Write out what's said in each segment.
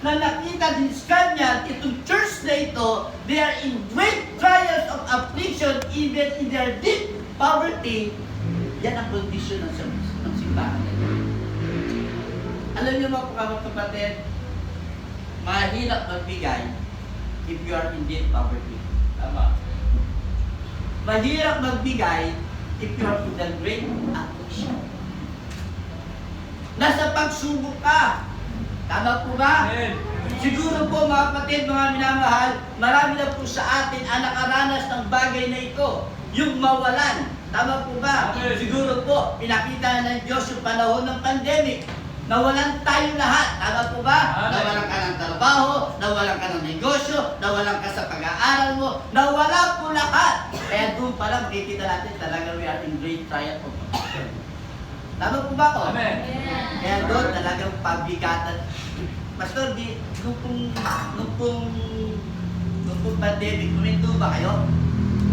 na nakita din sa kanya, itong church na ito, they are in great trials of affliction, even in their deep poverty. Yan ang kondisyon ng simbahan. Alam niyo mga kapatid, mahirap magbigay if you are in deep poverty. Tama. Mahirap magbigay if you are in the great affliction. Nasa pagsubok ka. Tama po ba? Amen. Siguro po mga kapatid, mga minamahal, marami na po sa atin ang nakaranas ng bagay na ito. Yung mawalan. Tama po ba? Amen. Siguro po, pinakita ng Diyos yung panahon ng pandemic. Nawalan tayo lahat. Tama po ba? Amen. Nawalan ka ng trabaho, nawalan ka ng negosyo, nawalan ka sa pag-aaral mo, nawala po lahat. Kaya doon pala makikita natin talaga we are in great trial of affliction. Tama po ba ko? Amen. Kaya doon talagang pabigatan. Pastor, nung pong pandemic, huminto ba kayo?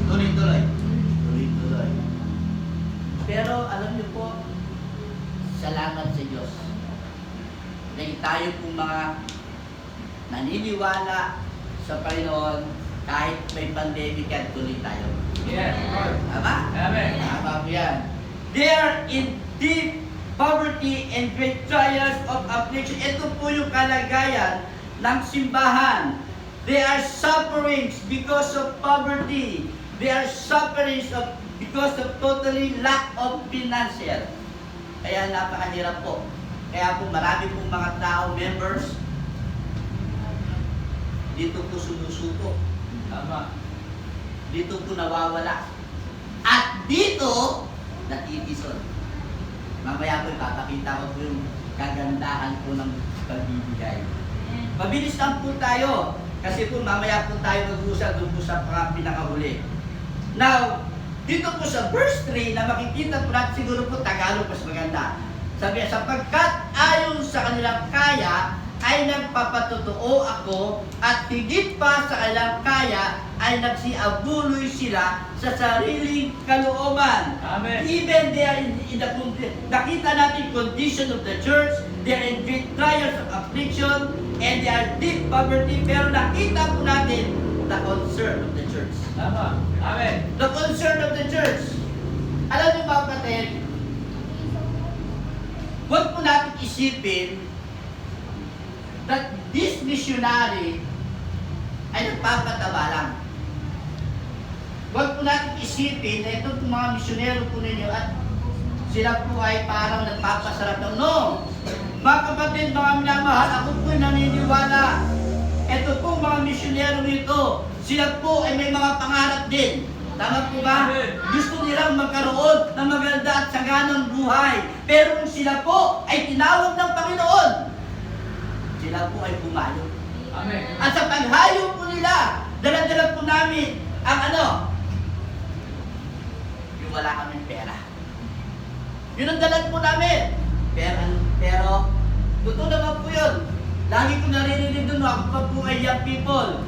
Tuloy-tuloy. Tuloy-tuloy. Pero alam niyo po, salamat sa Diyos. Dahil tayo pong mga naniniwala sa Panginoon, kahit may pandemic yan, tuloy tayo. Yes, Lord. Tama? Amen. Tama po yan. They are in deep poverty and great trials of affliction. Ito po yung kalagayan ng simbahan. They are sufferings because of poverty. They are sufferings because of totally lack of financial. Kaya napakahirap po. Kaya po marami pong mga tao, members, dito po sumusuko. Tama. Dito po nawawala. At dito, natitison. Mamaya po ipapakita ko po yung kagandahan po ng pagbibigay. Mabilis lang po tayo. Kasi po mamaya po tayo mag-usap doon po sa pinakahuli. Now, dito po sa verse 3 na makikita po natin, siguro po Tagalog mas maganda. Sabi, sapagkat ayon sa kanilang kaya ay nagpapatotoo ako at higit pa sa kanilang kaya ay nagsiabuloy sila sa sariling kalooban. Amen. Even they are in the nakita natin condition of the church, they are in great trials of affliction, and they are deep poverty, pero nakita po natin the concern of the church. Tama. Amen. The concern of the church. Alam niyo ba kapatid, huwag po natin isipin that this missionary ay nagpapataba lang. Huwag po natin isipin na itong mga misyonero po ninyo at sila po ay parang nagpapasarap ng no. Mga kapatid, mga minamahal, ako po'y naniniwala. Ito po mga misyonero nito, sila po ay may mga pangarap din. Tama po ba? Amen. Gusto nilang magkaroon ng maganda at saganang buhay. Pero kung sila po ay tinawag ng Panginoon, sila po ay pumayo. Amen. At sa paghayo po nila, dala-dala po namin ang yung wala kaming pera. Yun ang dalan po namin. Pero totoo naman po yun. Lagi ko naririnig doon, ako pa po ay young people.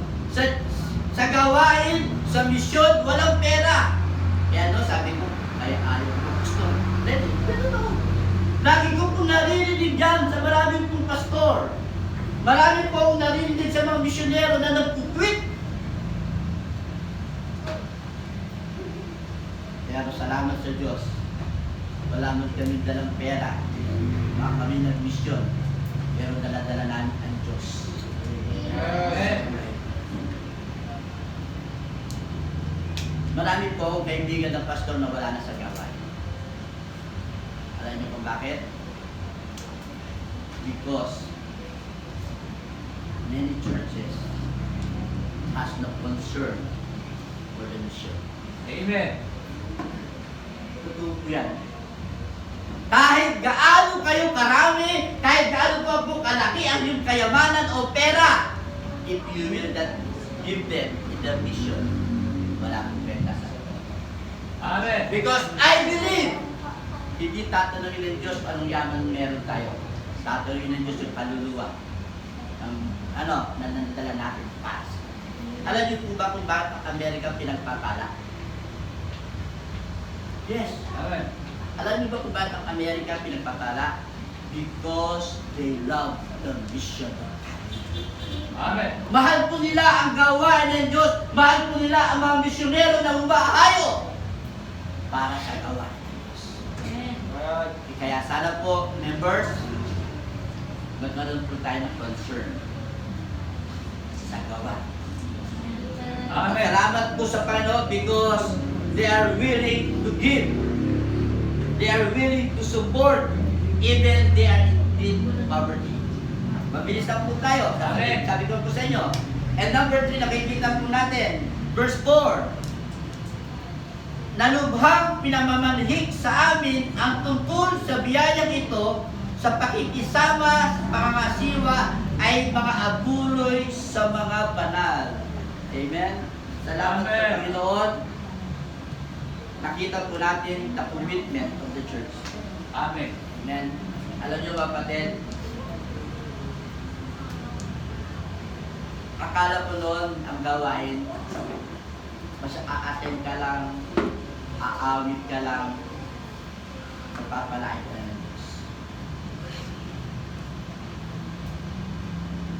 Sa gawain, sa misyon, walang pera. Kaya sabi ko, ay ayaw ko gusto. Ganun ako. Lagi ko po naririnig yan sa maraming pong pastor. Marami po akong naririnig sa mga misyonero na nagpukwit. Kaya salamat sa Diyos. Wala man kami dalang pera. Baka kami nag-misyon. Pero dala-dala namin ang Diyos. Amen. Marami po akong kaibigan ng pastor na wala na sa gawain. Alam niyo kung bakit? Because many churches has no concern for the mission. Amen. Totoo po yan. Kahit gaano kayo karami, kahit gaano pa po kalaki ang yung kayamanan o pera, if you will not give them in the mission, wala pong pera sa iyo. Amen. Because I believe, hindi tatanungin ng Diyos anong yaman meron tayo. Tatanungin ng Diyos yung kaluluwa. Nanandala natin pass. Alam niyo po ba kung bakit ang Amerika pinagpapala? Yes. Amen. Alam niyo ba kung bakit ang Amerika pinagpapala? Because they love the mission of God. Amen. Mahal po nila ang gawain ng Diyos. Mahal po nila ang mga misyonero na bumahayo para sa gawain ng Diyos. Kaya sana po, members, magkaroon po tayo ng concern sa gawa. Amen. Salamat po sa Panginoon because they are willing to give. They are willing to support even they are in deep poverty. Mabilis lang po tayo. Amen. Sabi ko po sa inyo. And number 3, nakikita po natin. Verse 4. Nalubhang pinamamanhik sa amin ang tungkol sa biyayang ito sa pakikisama sa pangangasiwa ay mga abuloy sa mga banal. Amen? Salamat Amen. sa Panginoon. Nakita po natin the commitment of the church. Amen. Amen. Alam niyo kapatid, akala ko noon ang gawain, basta aaten ka lang, aawit ka lang, magpapalain ka ng Diyos.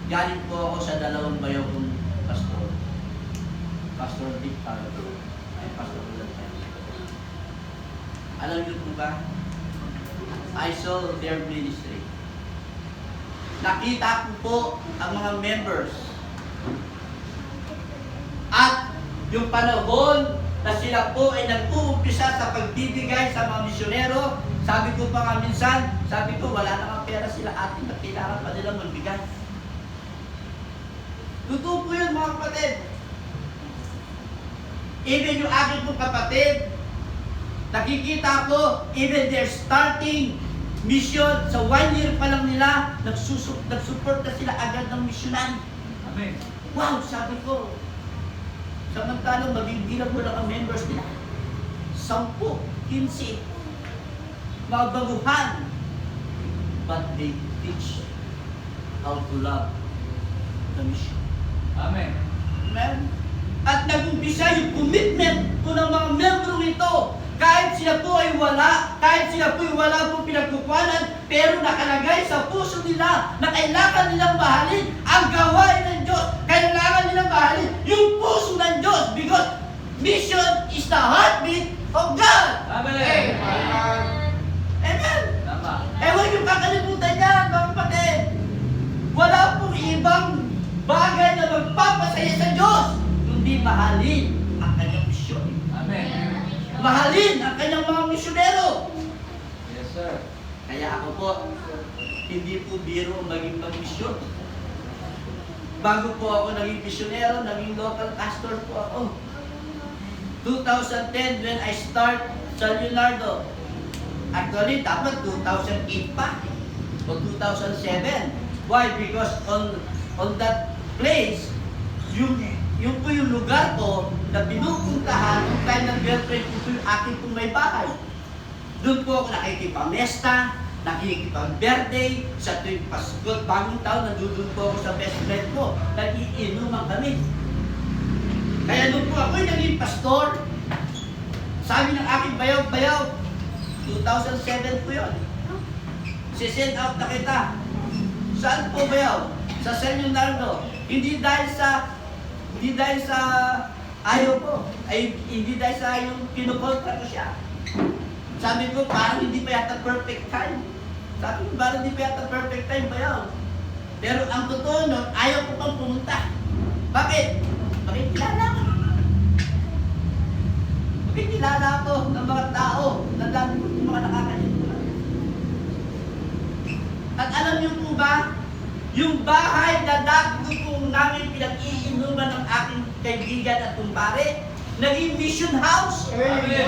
Galing po ako sa dalawang bayo kong pastor. Pastor Dick Pardo, ay Pastor Ulan. Alam niyo po ba? I saw their ministry. Nakita ko po ang mga members. At yung panahon na sila po ay nag-uumpisa sa pagbibigay sa mga misyonero, sabi ko pa nga minsan, sabi ko wala na nga pera sila atin na kailangan pa nilang magbigay. Totoo po yun mga kapatid. Even yung aking pong kapatid, nakikita ko, even they're starting mission, sa 1 year pa lang nila, nag-support na sila agad ng missionary. Amen. Wow, sabi ko, samantalang magbibilang mo lang ang members nila. 10, 15, mga baguhan. But they teach how to love the mission. Amen. Amen? At nag-umpisa yung commitment po ng mga membro nito. Kahit sila po ay wala, kahit sila po ay wala pong pinagkukuhanan, pero nakalagay sa puso nila na kailangan nilang mahalin ang gawain ng Diyos. Kailangan nilang mahalin yung puso ng Diyos because mission is the heartbeat of God. Amen. Amen. Tama. Eh, huwag yung kakalimutan yan, mga kapatid. Wala pong ibang bagay na magpapasaya sa Diyos, kundi mahalin ang kanyang misyon. Amen. Mahalin ang kanyang mga misyonero. Yes, sir. Kaya ako po, hindi po biro maging pag-misyon. Bago po ako naging misyonero, naging local pastor po ako. 2010 when I start sa Leonardo. Actually, dapat 2008 pa o 2007. Why? Because on that place, yung po yung lugar ko na pinupuntahan yung time ng girlfriend ko yung aking pong may bahay. Doon po ako nakikipamesta, nakikipag-birthday, sa tuwing Pasko at bagong taon, nandun po ako sa best friend ko. Nag-iinuman kami. Kaya doon po ako yung naging pastor. Sabi ng aking bayaw-bayaw, 2007 po yun. Si-send out na kita. Saan po bayaw? Sa San Leonardo. Hindi dahil sa ayaw ko. Ay, hindi dahil sa yung kinukontra ko siya. Sabi ko, parang hindi pa yata perfect time. Sabi ko, parang hindi pa yata perfect time bayaw. Pero ang totoo nun, ayaw ko pang pumunta. Bakit? Makikilala ko. Makikilala ko ng mga tao na dami ko yung mga nakakalimutan. At alam niyo po ba, yung bahay na dati ko namin pinag-iinuman ng aking kaibigan at kumpare, naging mission house. Amen.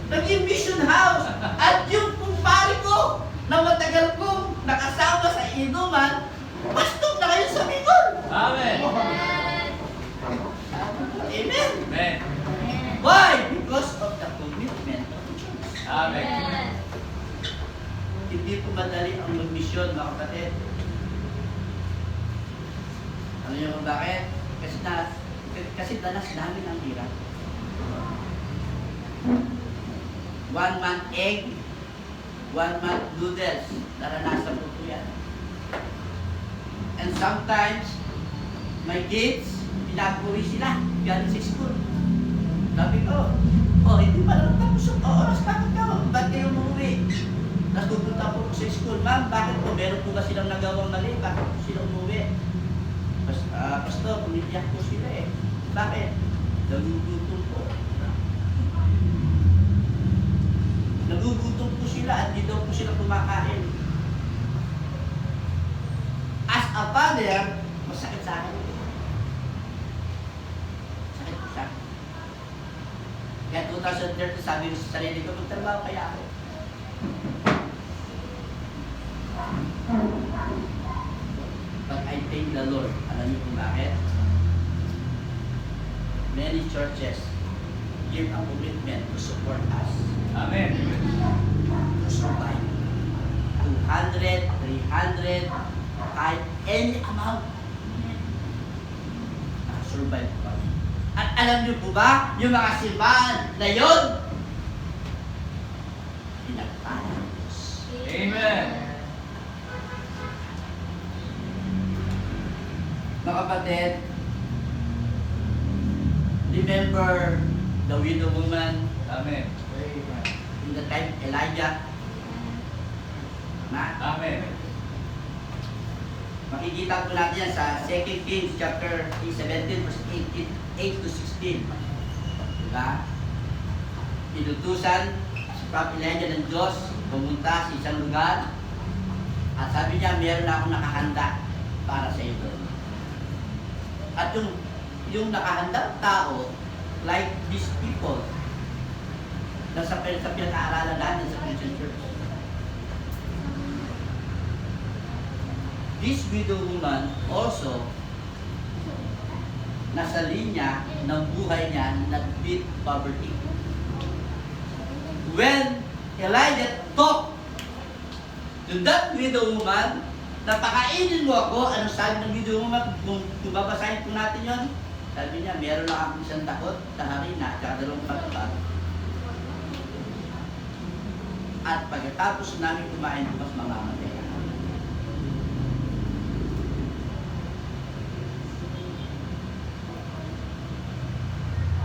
Naging mission house. At yung kumpare ko, na matagal kong nakasama sa inuman, pastor na kayo sa Bicol. Amen. Amen. Amen. Why? Because of the commitment of the church. Amen. Hindi po madali ang mag-mission, mga kapatid. Alam niyo kung bakit? Kasi danas namin ang hirap. 1 month egg, 1 month noodles. Naranasan ko po yan. And sometimes, my kids, pinag-uwi sila, galing sa school. Sabi ko, oh, hindi pa lang tapos ang oras, bakit ka? Ba't kayo umuwi? Tapos pupunta po sa school, ma'am, bakit po? Meron po ba silang nagawang mali? Bakit po sila umuwi? Pastor, umiiyak po sila eh. Bakit? Nagugutom po. Nagugutom po sila at di daw po sila kumakain. As a father, masakit sa akin. Sakit po sa akin. Kaya 2030, sabi ko sa sarili ko, magtrabaho kaya ako. But I thank the Lord. Alam niyo kung bakit? Many churches give a commitment to support us Amen. to survive. 200, 300, kahit any amount. Nakasurvive pa. At alam niyo po ba, yung mga simbahan na yun, pinagpala ng Diyos. Amen. Mga kapatid, remember the widow woman Amen. in the time Elijah? Amen. Makikita po natin yan sa 2 Kings chapter 17 verse 8 to 16. Diba? Inutusan si Prophet Elijah ng Diyos pumunta sa isang lugar at sabi niya, meron akong nakahanda para sa iyo doon. At yung nakahandang tao, like these people, na sa pinag-aaralan natin sa Christian Church. This widow woman also, nasa linya ng buhay niya na deep poverty. When Elijah talked to that widow woman, napakainin mo ako, ano sabi ng widow woman, kung babasahin po natin yon, sabi niya, meron lang akong isang takot, taharina, at dalawang patupad. At pagkatapos namin kumain, bukas mamamatay ako.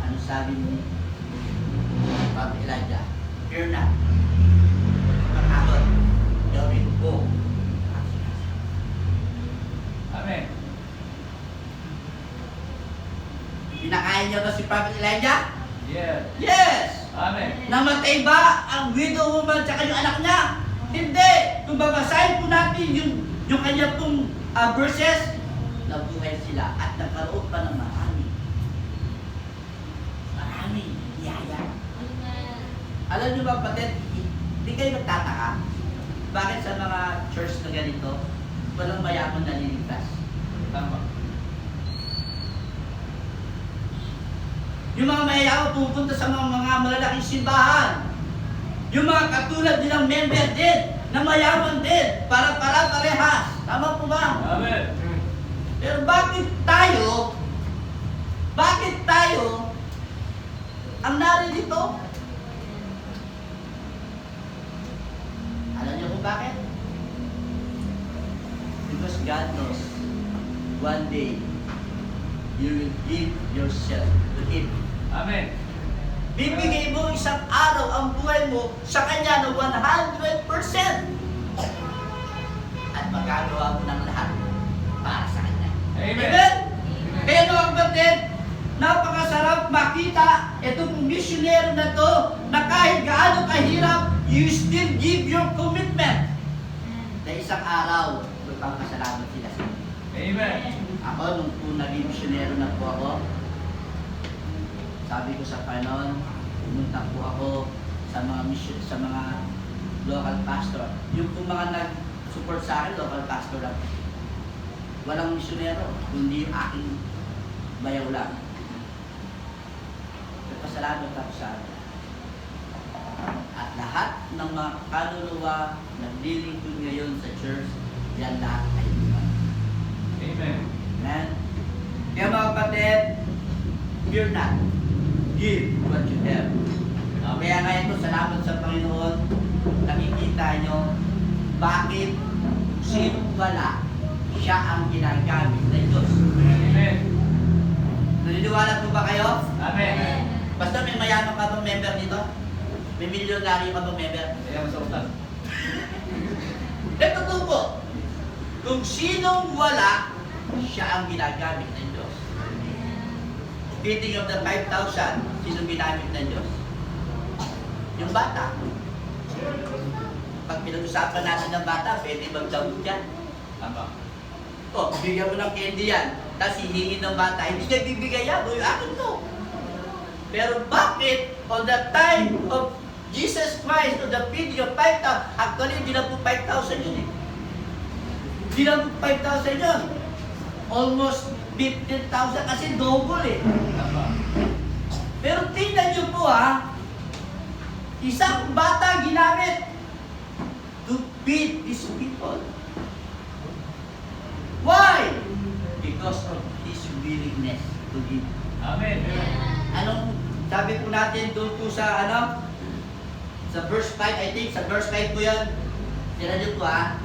Ano sabi ni Prophet Elijah? Fear not. Matakot. Gawin ko. Amen. Pinakain niya ba si Prophet Elijah? Yes. Yes! Amen. Namatay ba ang widow woman at yung anak niya? Hindi! Kung babasahin po natin yung kanya pong verses, nabuhay sila at nagkaroon pa ng maraming yaya. Alam niyo ba, kapatid, hindi kayo nagtataka? Bakit sa mga church na ganito, walang mayaman na liligtas? Tama. Yung mga mayayaman pupunta sa mga malalaking simbahan. Yung mga katulad nilang member din, na mayaman din, para parehas. Tama po ba? Amen. Pero bakit tayo ang naririto? Alam niyo kung bakit? Because God knows one day you will give yourself to Him. Amen. Bibigay mo isang araw ang buhay mo sa Kanya ng 100%. At magagawa mo ng lahat para sa Kanya. Amen. Amen? Kaya mga kapatid, napakasarap makita itong misyonero na to na kahit gaano kahirap, you still give your commitment. Na isang araw, magpapasalamat sila sa inyo. Amen. Ako, nung naging misyonero na po ako, sabi ko sa Panginoon, pumunta po ako sa mga local pastor. Yung po mga nag-support sa akin, local pastor lang. Walang misyonero, kundi yung aking bayaw lang. Nagpasalamat ako sa akin. At lahat ng mga kaluluwa naglilingkod ngayon sa church, yan lahat ay iman. Amen. Amen? Kaya mga kapatid, fear not. Give what you have. Kaya nga ito, salamat sa Panginoon, nakikita nyo bakit sino wala siya ang ginagamit ng Diyos. Amen. Naniniwala po ba kayo? Amen. Basta may mayaman ka bang member dito? May milyonaryo ka bang member? Kaya sa utak. Ito totoo po. Kung sinong wala, siya ang ginagamit ng Diyos. Speaking of the 5,000, sinong ginamit ng Diyos? Yung bata. Pag pinag-usapan natin ng bata, pwede magdawag yan. Tama. O, bigyan mo ng candy yan. Tapos hihingi ng bata, hindi niya bibigay yan. O, akin to. Pero bakit, on the time of Jesus Christ, on the feeding of 5,000, actually, hindi na po 5,000 yun eh. Hindi na po 5,000 yun. Almost 15,000 kasi double eh. Tama. Pero tingnan nyo po ha, isang bata ginamit to feed these people. Why? Because of his willingness to give. Amen. Anong sabi po natin doon po sa ano? Sa verse 5, I think, sa verse 5 po yan. Tira nyo po ha.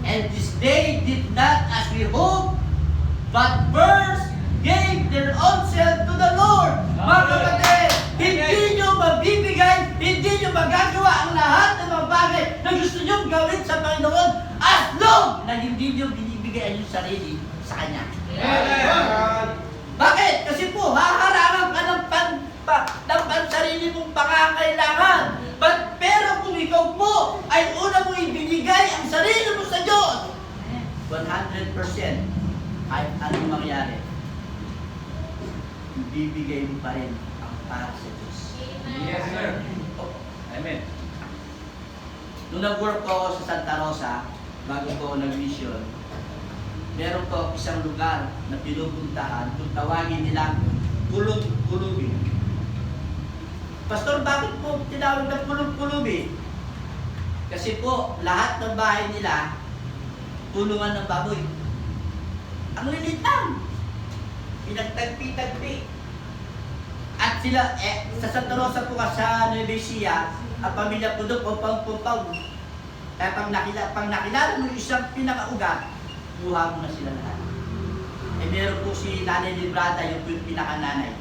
And this day did not as we hope, but first gave their own self to the Lord. Mga kapatid, hindi nyo mabibigay, hindi nyo magagawa ang lahat ng mga bagay na gusto nyo gawin sa Panginoon as long na hindi nyo binibigay ang inyong sarili sa Kanya. Amen. Bakit? Kasi po, haharangan ka ng sarili mong pangangailangan. Pero kung ikaw po ay una mo ibinigay ang sarili mo sa Diyos, 100% kahit anong mangyari, ibibigay mo pa rin ang para sa Diyos. Yes, sir. Amen. Nung nag-work po ako sa Santa Rosa, bago po ako nag-mission, meron po isang lugar na pinupuntahan kung tawagin nilang Kulub-Kulubi. Pastor, bakit po tinawag na Kulub-Kulubi? Kasi po, lahat ng bahay nila, tulungan ng baboy. Ang lilit lang. Pinagtagpi-tagpi. At sila, sa Santa Rosa po sa Nueva Ecija, ang pamilya po doon, pumpaw-pumpaw. Kaya pag nakilala mo yung isang pinakaugat, buha mo na sila lahat. Meron po si Nanay Librada, yung pinakananay.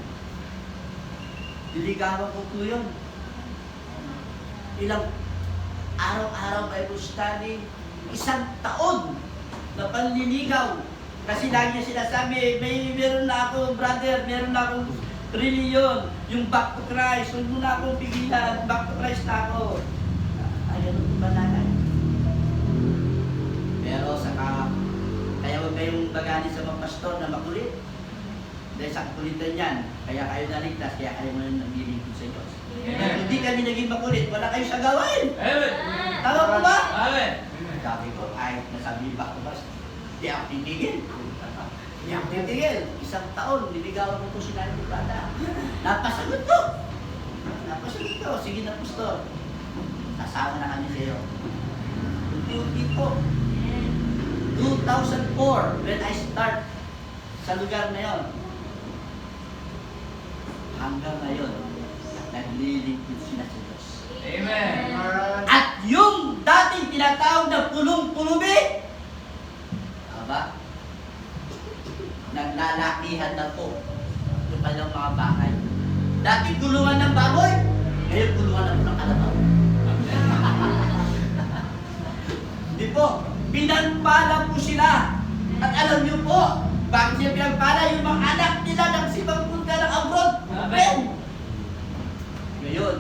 Diligawan ko po yun. Ilang araw-araw Bible study, 1 taon na panliligaw. Kasi lagi niya sinasabi, meron na ako, brother, meron na akong reliyon, yung back to Christ, huwag mo na akong pigilan, back to Christ na ako. Ayun po ba nanay? Pero kaya huwag kayong bagani sa mga pastor na makulit. Dahil sa kakulitan yan, kaya kayo naligtas, kaya kayo ngayon naglilingkod sa Diyos. Kung hindi kami naging makulit, wala kayo sa gawain. Amen. Tama po ba? Amen. Sabi ko, ay, nasabi ba ko ba? Di ako titigil. Di ako titigil. 1 taon, niligawan ko po si Nanay Librada. Napasagot ko. Napasagot ko. Sige na, pastor. Kasama na kami sa iyo. Unti-unti po. 2004, when I start sa lugar na yon, hanggang ngayon, naglilingkod sila sa Diyos. Amen. At yung dating tinatawag na pulong-pulubi, aba, naglalakihan na po yung kanilang mga bakay. Dating gulungan ng baboy, ngayon gulungan na po ng kalabaw. Hindi po, pinagpala po sila. At alam niyo po, bakit siya pinagpala? Yung mga anak nila nagsibang punta ng abroad. Amen. Ngayon,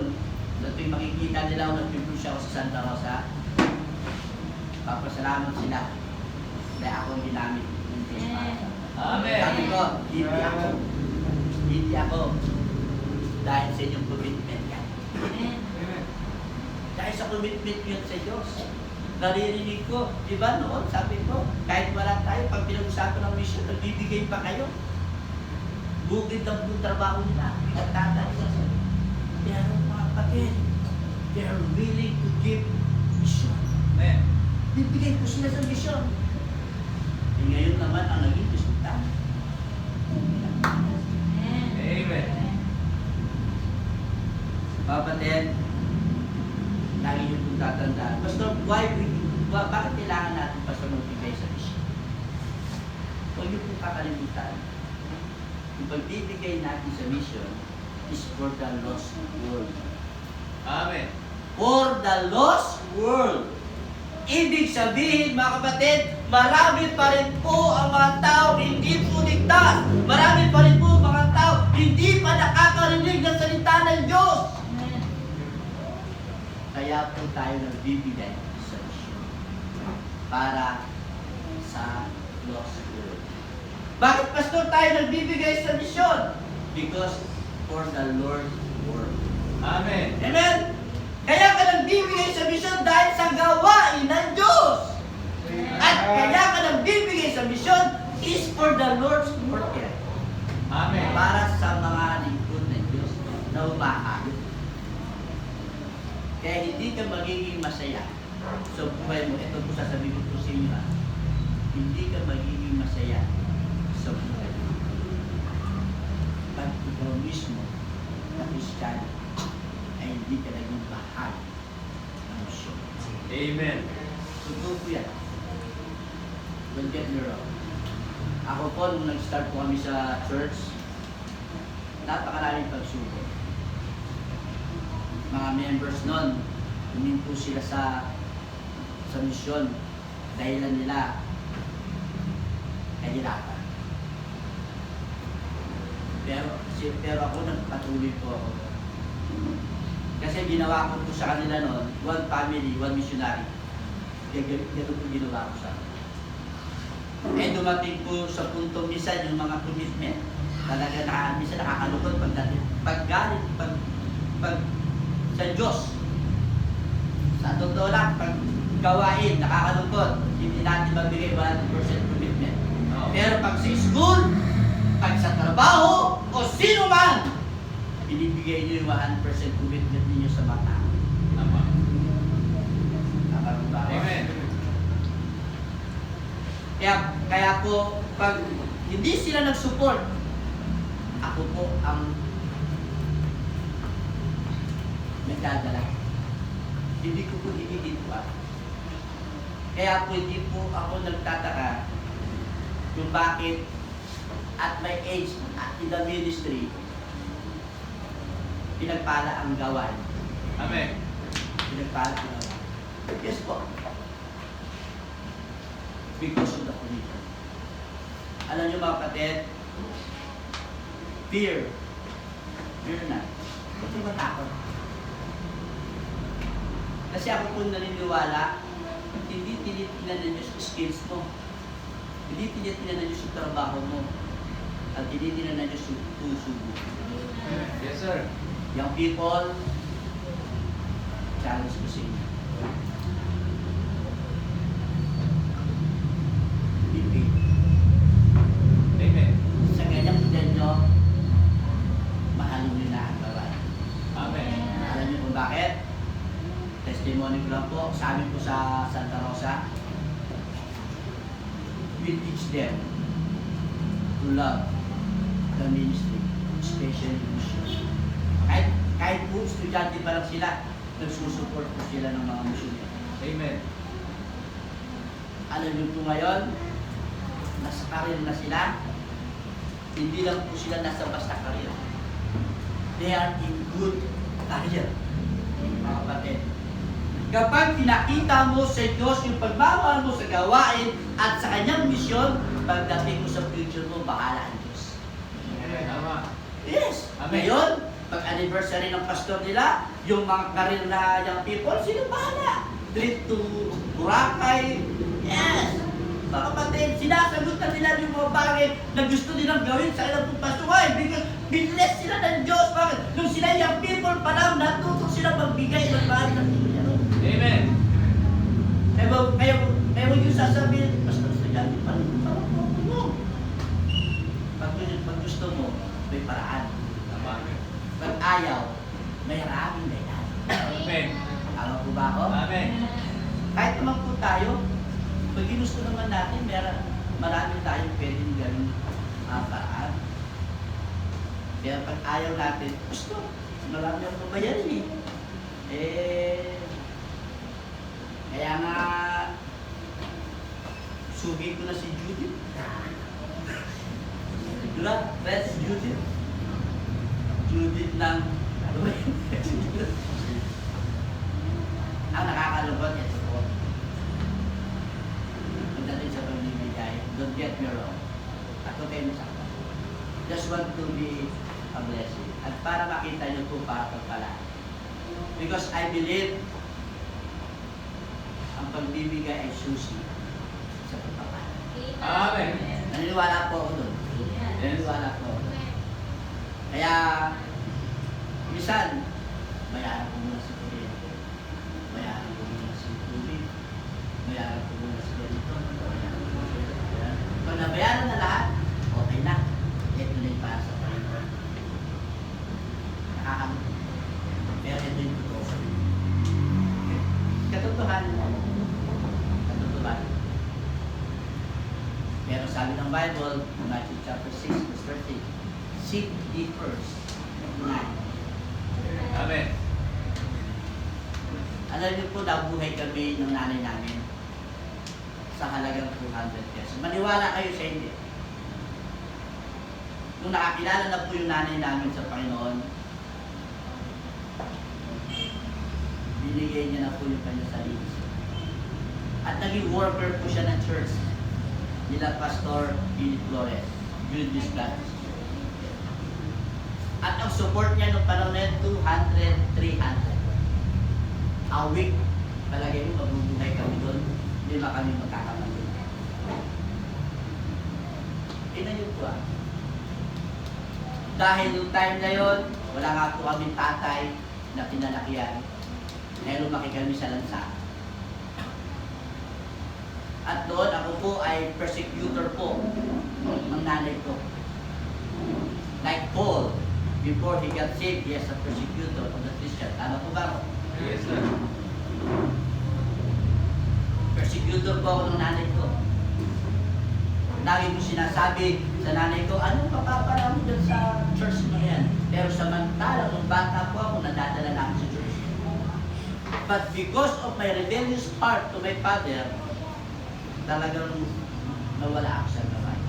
tuwing makikita nila kung nag-preach ako sa Santa Rosa, papasalamat sila. Kaya ako ang ginamit ng Diyos para sa Amen. Sabi ko, hindi ako dahil sa inyong commitment yan. Dahil sa commitment yun sa Diyos. Naririnig ko, di ba noon, sabi ko, kahit wala tayo, pag pinag-usapan ng mission, nagbibigay pa kayo. Bukid ng buong trabaho nila, pinagtatay sa pero mga kapatid, they are willing to give mission. Amen. Bibigay ko sila sa mission. Ngayon naman ang naging resulta. Amen. Kapatid, lagi niyo pong tatandaan. Pastor, bakit kailangan natin pastor magbigay sa mission? Huwag niyo pong kakalimutan. yung pagbibigay natin sa mission is for the lost world. Amen. For the lost world. Ibig sabihin, mga kapatid, marami pa rin po ang mga tao hindi po ligtas. Marami pa rin po mga tao hindi pa nakakarinig ng salita ng Diyos. Kaya po tayo nagbibigay sa mission para sa lost world. Bakit, Pastor, tayo nagbibigay sa mission? Because for the Lord world. Amen. Amen? Kaya ka nagbibigay sa misyon dahil sa gawain ng Diyos. At kaya ka nagbibigay sa misyon is for the Lord's work. Amen. Para sa mga lingkod ng Diyos na umahal. Kaya hindi ka magiging masaya sa buhay mo. Ito po sasabihin ko po sa inyo. Hindi ka magiging masaya sa buhay mo. Pag ikaw mismo na Kristiyano ay hindi ka naging bahal ng misyon. Amen. Totoo po yan. Don't get me wrong. Ako po, nung nag-start po kami sa church, napakaraming pagsubok. Mga members nun, huminto sila sa misyon. Dahilan nila, kahirapan. Pero ako, nagpatuloy po ako. Kasi ginawa ko po sa kanila noon, one family, one missionary. Ganito po ginawa ko sa kanila. Eh dumating po sa punto minsan yung mga commitment. Talaga minsan nakakalungkot pag sa Diyos. Sa totoo lang, pag gawain, nakakalungkot. Hindi natin mabigay 100% commitment. Pero pag sa school, pag sa trabaho, o sino man, binibigay niyo yung 100% commitment ninyo sa mga tao. Tama. Tama ba? Amen. Kaya po, pag hindi sila nag-support, ako po ang nagdadala. Hindi ko po hinihid po. Kaya po hindi po ako nagtataka kung bakit at my age in the ministry, pinagpala ang gawain. Amen. Pinagpala ang gawain. Yes po. Because of the commitment. Alam niyo mga kapatid, fear na. Hindi matakot. Kasi ako po naniniwala, hindi tinitingnan ng Diyos yung skills mo. Hindi tinitingnan ng Diyos yung trabaho mo. At hindi tinitingnan ng Diyos yung puso mo. Yes, sir. Young people, challenge ko sa inyo. Bibig. Amen. Sa ganyang model nyo, mahalin nyo na ang gawain. Amen. Alam niyo kung bakit? Testimony ko lang po, sa amin po sa Santa Rosa, we teach them to love the ministry, especially mission. Kahit po estudyante pa lang sila, nagsusupport po sila ng mga missionary. Amen. Alam niyo po ngayon, nasa career na sila, hindi lang po sila nasa basta career. They are in good career, mga kapatid. Kapag pinakita mo sa Diyos yung pagmamahal mo sa gawain at sa kanyang misyon, pagdating mo sa future mo, bahala ang Diyos. Tama. Yes. Amen. Ngayon, pag anniversary ng pastor nila, yung mga karir na young people, sino bahala? Trip to Boracay. Yes. Mga kapatid, sinasagot na nila yung mga bagay na gusto nilang gawin sa ilang pong pastor. Why? Because binless sila ng Diyos. Bakit? Nung sila young people pa lang, natutok sila magbigay ng bagay ng Diyos. Amen. Kaya huwag yung sasabihin, pastor, estudyante pa rin. Pag gusto mo, may paraan. Tama. Pag ayaw, may maraming dahilan. Amen. Tama po ba ako? Amen. Kahit naman po tayo, pag ginusto naman natin, marami tayong pwedeng gawin paraan. Kaya pag ayaw natin, gusto, marami ang pabayarin kaya nga, sugi ko na si Judy. God bless Judith. Judith ng ang nakakalungkot ito po. Pagdating sa pagbibigay, don't get me wrong. Ako kayo nasaktan. Just want to be a blessing. At para makita niyo po para pagpala. Because I believe ang pagbibigay ay susi sa pagpapala. Amen. Naniniwala po ako doon. Naniniwala po ako doon. Kaya, minsan, bayaran ko muna sa kuryente. Bayaran ko muna sa tubig. Bayaran ko muna sa ganito. Bayaran ko muna sa ganito. Pag nabayaran na lahat, okay na. Ito na yung para sa Panginoon. Nakakamit. Pero ito yung totoo. Katotohanan. Katotohanan. Pero sabi ng Bible, Matthew chapter 6, verse 13, seek ye first. Amen. Alam niyo po, nabuhay kami ng nanay namin sa halagang 200 pesos. Maniwala kayo sa hindi. Nung nakakilala na po yung nanay namin sa Panginoon, binigay niya na po yung kanyang sarili. At naging worker po siya ng church nila Pastor Philip Flores, Julius Baptist. At ang support niya nung panahon na yun, 200, 300. A week, palagay mo, mabubuhay kami doon, hindi na kami magkakamali. Ina yun po Dahil nung time na yun, wala nga po kami tatay na pinalakihan. Dahil lumaki kami sa lansa. At doon ako po ay persecutor po ng nanay ko. Like Paul, before he got saved, he is a persecutor of the Christian. Tama po ba ako? Yes, sir. Persecutor po ako ng nanay ko. Lagi ko sinasabi sa nanay ko, anong papapala mo dyan sa church mo yan? Pero samantalang nung bata po ako, nadadala na ako sa church. But because of my rebellious heart to my father, talagang nawala ako sa gawin.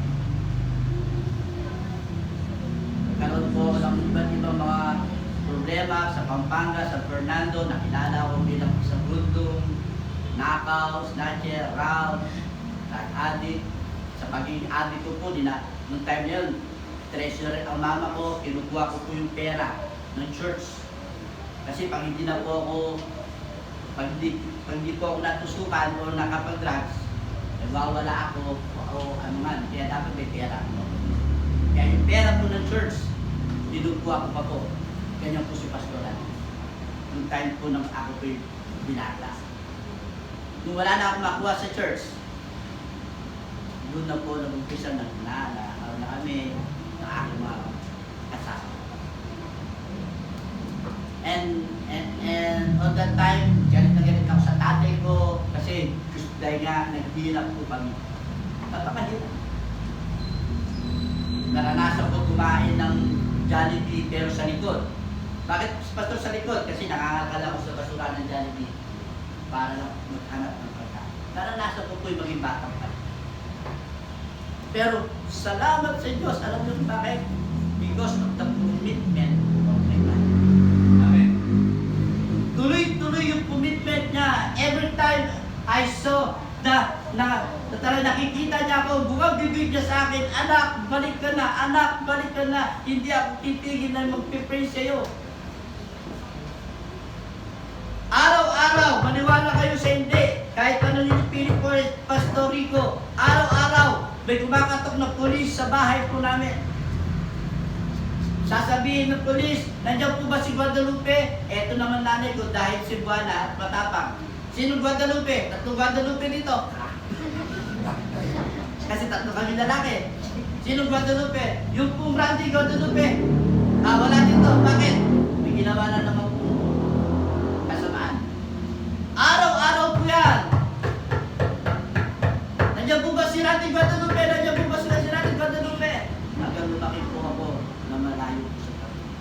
Nagkaroon po ako ng iba't ibang mga problema sa Pampanga, sa Fernando, nakilala ko bilang isang gundong, nakaw, snatcher, round, addict. Sa pagiging addict ko po, nung time na yun, treasurer ang mama ko, kinukuha ko po yung pera ng church. Kasi pag hindi na po ako, pag hindi po ako natusukan o nakapag-drugs, nagwawala ako o ano man, kaya dapat may pera ako. Kaya yung pera po ng church, dinukuha ko pa po. Ganyan po si Pastoran. Nung time po nang ako po yung binata. Nung wala na ako makuha sa church, doon na po nag-umpisa na kami ng aking mga kasama. And on that time, galit na galit ako sa tatay ko kasi dahil nga naghihirap po kami. Napakahirap. Naranasan ko kumain ng Jollibee pero sa likod. Bakit pastor sa likod? Kasi nakakakala ko sa basura ng Jollibee para lang maghanap ng pagkain. Naranasan ko po yung maging batang pa. Pero salamat sa Diyos. Alam niyo bakit? Because of the commitment of my life. Amen. Tuloy-tuloy yung commitment niya. Every time I saw nakikita niya ako, buwag bibig niya sa akin, anak, balik ka na, anak, balik ka na. Hindi ako titigil na magpipray sa'yo. Araw-araw, maniwala kayo sa hindi. Kahit ano yung Philip Flores, Pastor Rico, araw-araw, may kumakatok na pulis sa bahay po namin. Sasabihin ng pulis, nandiyan po ba si Guadalupe? Eto naman nanay ko dahil Cebuana at matapang. Sino Guadalupe? Tatlong Guadalupe dito. Kasi tatlo kami lalaki. Sino Guadalupe? Yung pong Randy Guadalupe. Wala dito. Bakit? May ginawa na naman po kasamaan. Araw-araw po yan. Nandiyan po ba si Randy Guadalupe? Nandiyan po ba si Randy Guadalupe? Hanggang lumaki po ako na malayo po sa Panginoon.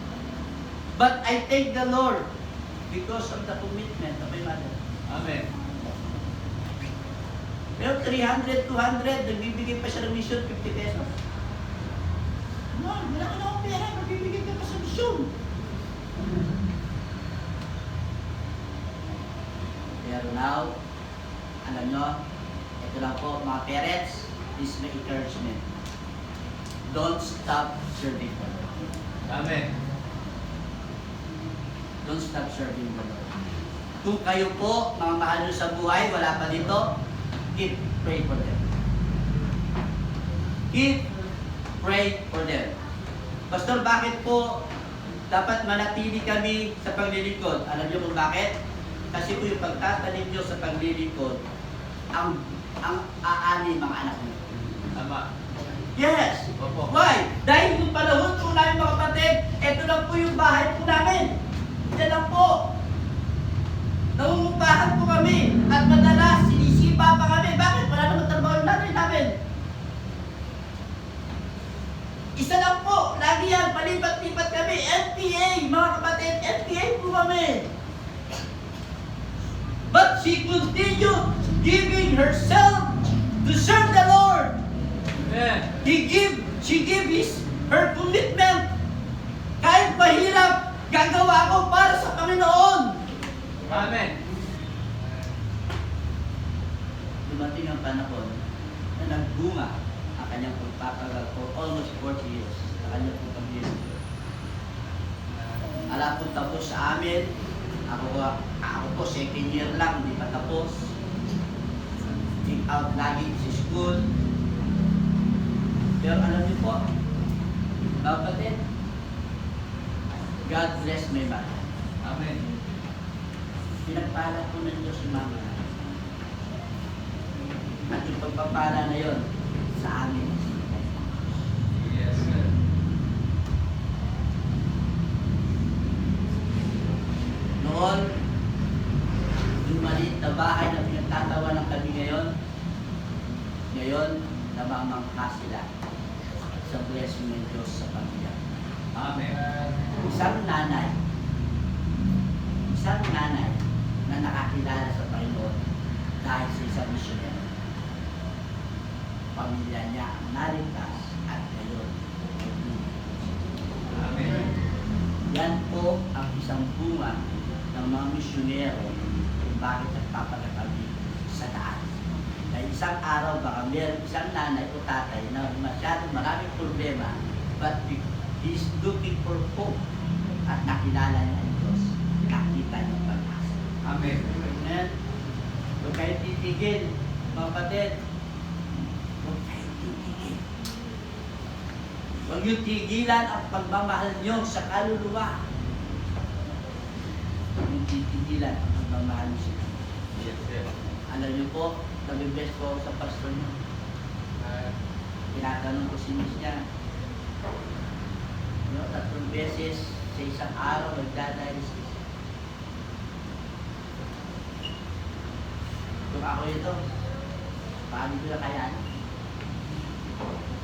But I thank the Lord because of the commitment of my mother. Amen. Pero 300, 200, nagbibigay pa siya ng mission 50 pesos. Lord, wala ka na akong pera, magbibigay ka pa sa misyon. Pero now, alam nyo, ito lang po mga parents, this is my encouragement. Don't stop serving the Lord. Amen. Don't stop serving the Lord. Kung kayo po, mga mahal nyo sa buhay, wala pa dito, keep pray for them. Keep pray for them. Pastor, bakit po dapat manatili kami sa paglilingkod? Alam niyo kung bakit? Kasi po yung pagtatanim nyo sa paglilingkod, ang aani mga anak nyo. Tama. Yes! Opo. Why? Dahil nung panahon po namin mga kapatid, ito lang po yung bahay po namin. Yan lang po. Nangungupahan po kami at madalas sinisipa pa kami. Bakit? Wala naman trabaho yung nanay namin. Isa lang po, lagi yan, palipat-lipat kami. NPA, mga kapatid, NPA po kami. But she continued giving herself to serve the Lord. Amen. She gave her commitment. Kahit mahirap, gagawa ko para sa Panginoon. Amen. Dumating ang panahon na nagbunga ang kanyang pagpapagal for almost 40 years sa kanyang paglilingkod. Alam po tapos sa amin, ako po second year lang, hindi pa tapos. Take out lagi sa school. Pero alam niyo po, mga kapatid, God bless my mother. Amen. Pinagpala po ng Diyos si mama. At yung pagpapala na yon sa amin. Yes, sir. Noon, yung maliit na bahay na pinagtatawa ng kami ngayon, namamangha sila sa blessing ng Diyos sa pamilya. Amen. Isang nanay na nakakilala sa Panginoon dahil sa isang misyonero. Pamilya niya ang naligtas at ngayon. Amen. Yan po ang isang bunga ng mga misyonero kung bakit nagpapagat kami sa daan. Dahil isang araw baka meron isang nanay o tatay na masyadong maraming problema, but he's looking for hope at nakilala niya ang Diyos. Nakita niya ang pag-asa. Amen. Amen. Huwag kayo titigil, mga kapatid. Huwag kayo titigil. Huwag yung tigilan ang pagmamahal niyo sa kaluluwa. Huwag yung titigilan ang pagmamahal niyo sa kaluluwa. Yes, sir. Alam niyo po, nag-invest po ako sa pastor niyo. Tinatanong ko si miss niya. You know, 3 beses sa isang araw nagdadialysis. Kung ako ito, paano ko na kayaan?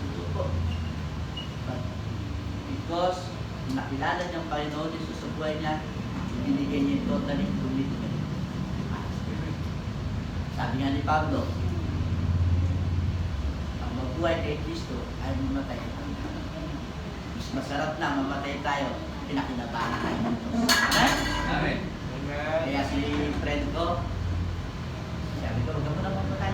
Ito po. But because nakilala niya ang Panginoon Jesus sa buhay niya, binigay niya totally commitment. Sabi nga ni Pablo, ang mabuhay kay Kristo ay mamatay. Mas masarap na mamatay tayo, pinakinabangan tayo ng Diyos. Amen? Amen. Kaya si friend ko, sabi ko, huwag ka muna mamatay.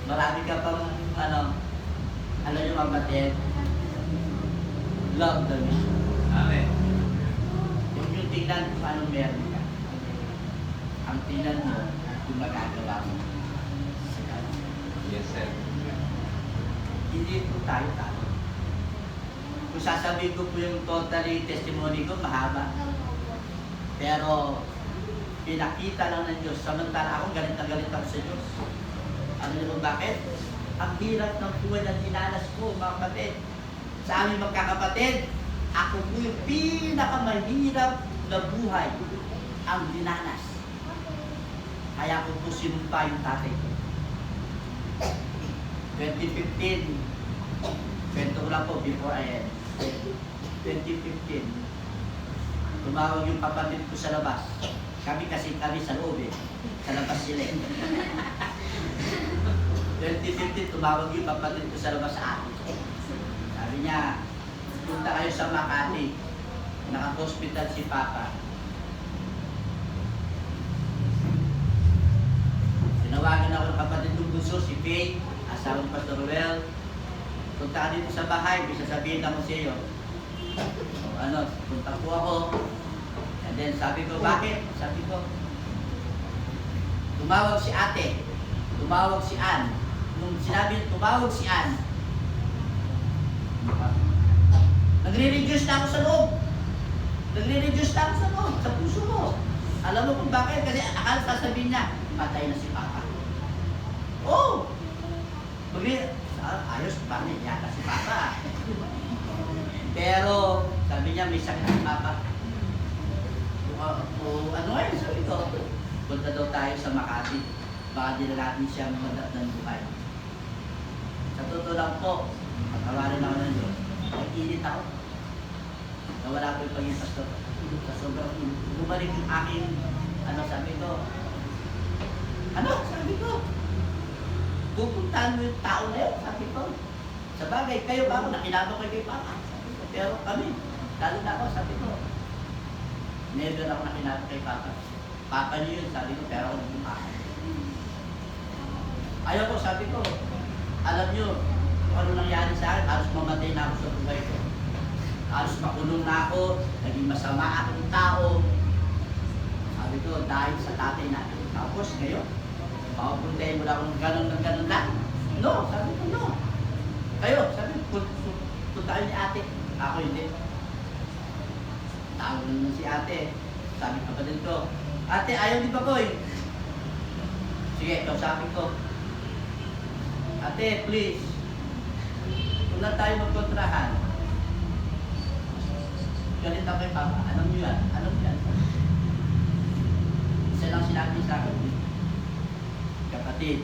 Marami ka pang, alam nyo kapatid, love the mission. Amen. Yung tingnan kung anong meron ka. Ang tingnan mo, kung magagawa mo sa kanila. Yes, sir. Hindi po tayo talo. Kung sasabihin ko po yung totally testimony ko, mahaba. Pero, pinakita lang ng Diyos. Samantala ako, galit na galit ako sa Diyos. Ano niyo kung bakit? Ang hirap ng buhay na dinanas ko, mga kapatid. Sa aming magkakapatid, ako po yung pinakamahirap na buhay ang dinanas. Kaya ko po sinumpa yung tatay ko. 2015, kwento ko lang po before I end. 2015, tumawag yung kapatid ko sa labas. Kami sa loob eh. Sa labas sila eh. 2015, tumawag yung kapatid ko sa labas sa akin. Sabi niya, punta kayo sa Makati. Naka-hospital si Papa. Tinawagan ako ng kapatid ng bunso, si Faith, asawa ni Pastor Ruel. Punta ka dito sa bahay, may sasabihin lang ko sa iyo. So, punta po ako. And then sabi ko, bakit? Sabi ko, tumawag si ate, tumawag si Ann. Nung sinabi, tumawag si Ann, nagre-reduce na ako sa loob. Nagre-reduce na ako sa loob, sa puso mo. Alam mo kung bakit? Kasi akala sasabihin niya, patay na si Papa. Oh! Ayos, paano yata si Papa? Pero, sabi niya, may sakit si Papa. Ano ngayon? Sabi ko, punta daw tayo sa Makati. Baka din natin siyang madat ng buhay. Sa totoo lang po, pagkawarin ako ng Diyos, nag-init ako. Nawala ko yung paging pastor. Sa sobrang bumalik yung aking, sabi ko, sabi ko, pupuntahan mo yung tao na yun, sabi ko. Sa bagay, kayo ba ako, nakinabang kayo kay Papa, sabi ko. Pero kami, lalo na ako, sabi ko, never ako nakinabang kay Papa. Papa niyo yun, sabi ko, pero ako naging Papa. Ayaw ko, sabi ko, alam niyo, kung ano nangyari sa akin, halos mamatay na ako sa buhay ko. Halos makulong na ako, naging masama akong tao. Sabi ko, dahil sa tatay natin. Tapos ngayon, papuntahin mo na akong ganun lang. No, sabi ko, no. Kayo, sabi ko, puntahin ni ate. Ako hindi. Tawag naman si ate. Sabi kapatid ko, ate, ayaw di ba ko eh? Sige, sabi ko, ate, please, kung na tayo magkontrahan, galit ako kay Papa. Alam niyo yan? Alam niyo yan? Isa lang sinabi sa akin. Kapatid,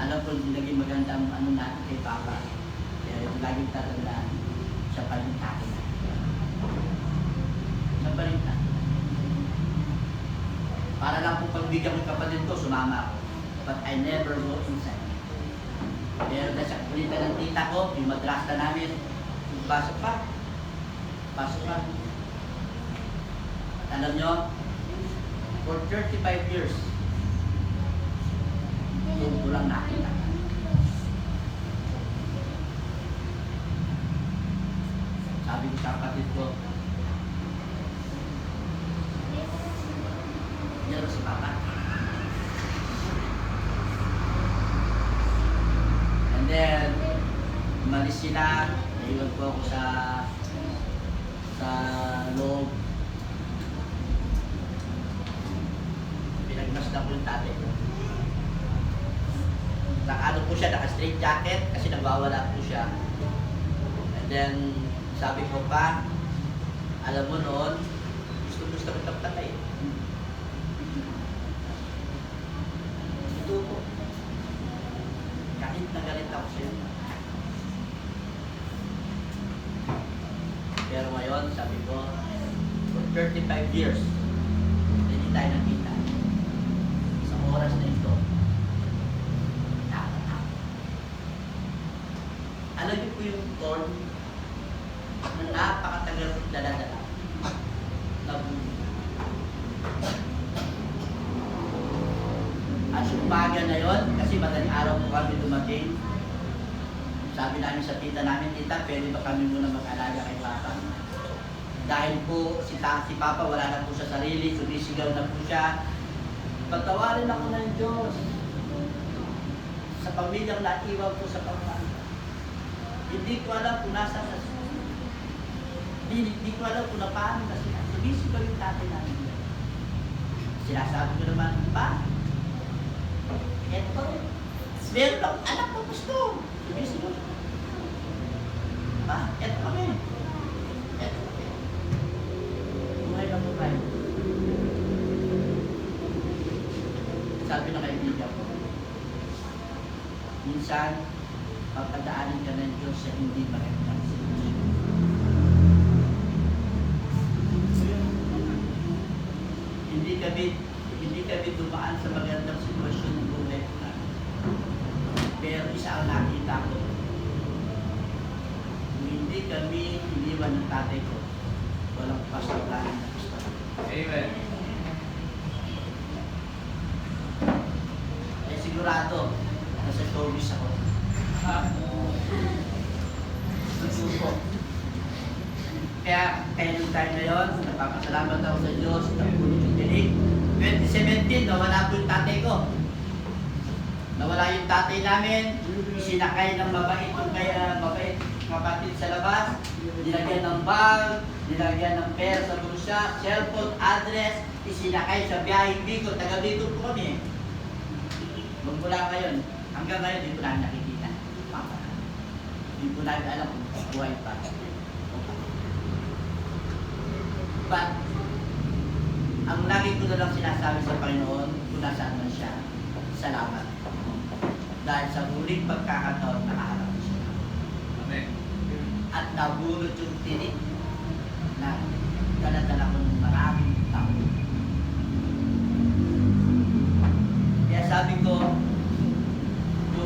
alam ko hindi naging maganda ang natin kay Papa. Kaya yung laging tatandaan, siya pa rin akin. Siya pa rin akin. Para lang kung pagbigyan ko yung kapatid ko, sumama ako. But I never go inside. Pero na sa kulita ng tita ko, yung madrasa namin, pasok pa. Pasok pa. At alam nyo, for 35 years, doon ko lang nakita. Sabi ko sa kapatid ko, yan si Papa. And then, umalis sila, naiwan ko ako sa loob. Pinagmasdan ko yung tatay ko. Naka-ano po siya, naka-straight jacket kasi nagwawala po siya. And then, sabi ko pa, alam mo noon, gusto ko tapatay. Ito po. Kahit nagalit ako siya. Pero ngayon, sabi ko, for 35 years, hindi tayo nakita. Isang oras na ito, nakakatawa. Alam niyo po yung thorn na napakatagal daladala. At yung umaga na yun, kasi madaling araw po kami dumating, sabi namin sa tita namin, tita, pwede ba kami muna mag-alaga kay Papa? Dahil po si Papa wala na po sa sarili, sumisigaw na po siya. Patawarin ako ng Diyos sa pamilyang naiwan po sa Pampanga. Hindi ko alam kung nasa sa hindi ko alam kung na paano na sila. Sumisigaw yung tatay namin. Sinasabi ko naman, pa, eto, meron lang anak ko gusto. Sumisigaw. Pa, eto kami. Eto kami. Buhay na buhay. Sabi na kaibigan ko, minsan, pagpadaanin ka ng Diyos sa hindi magandang sitwasyon. Hindi kami dumaan sa magandang sitwasyon ng buhay natin. Pero isa ang nakita ko, kami iniwan ng tatay ko. Walang pastoralan na pastor. Amen. Eh sigurado, nasa showbiz ako. Nagsuko. Kaya nung time na yun, napapasalamat ako sa Diyos, napunod yung tinig. 2017, nawala po yung tatay ko. Nawala yung tatay namin, isinakay ng mabait yung mabait kapatid sa labas, nilagyan ng bag, nilagyan ng pera sa bulsa, cellphone, address, isinakay sa biyaheng Bicol, taga Bicol po kami. Magmula ngayon, hanggang ngayon, di ko na nakikita. Di ko na alam kung buhay pa. But, ang lagi ko na lang sinasabi sa Panginoon, kung nasaan man siya, salamat. Dahil sa muling pagkakataon, nakaharap ko siya. Amen. At nabulot yung tinik na daladala ko ng maraming taon. Kaya sabi ko,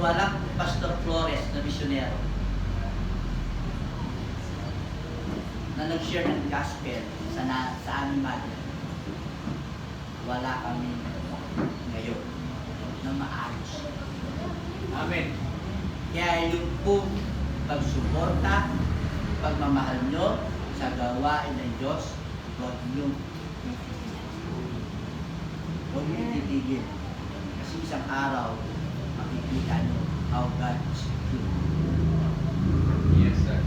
walang Pastor Flores na misyonero na nag-share ng gospel sa aming mother. Wala kami ngayon na maayos. Amen. Kaya yung pong pagsuporta, pagmamahal nyo sa gawain ng Diyos, huwag nyo ititigil. Kasi isang araw, makikita nyo how God is good. Yes, sir.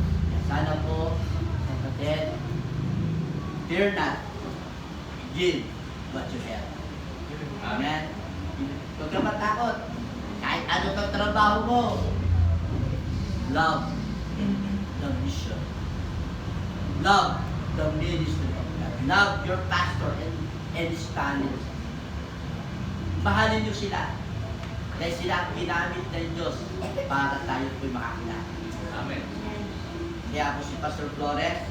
Sana po, kapatid, fear not, give what you have. Amen? Huwag ka matakot. Kahit ano pang trabaho mo, love the mission. Love the ministry of God. Love your pastor and his family. Mahalin niyo sila. Dahil sila ang ginamit ng Diyos para tayo po'y makakilala. Amen. Kaya ako si Pastor Flores,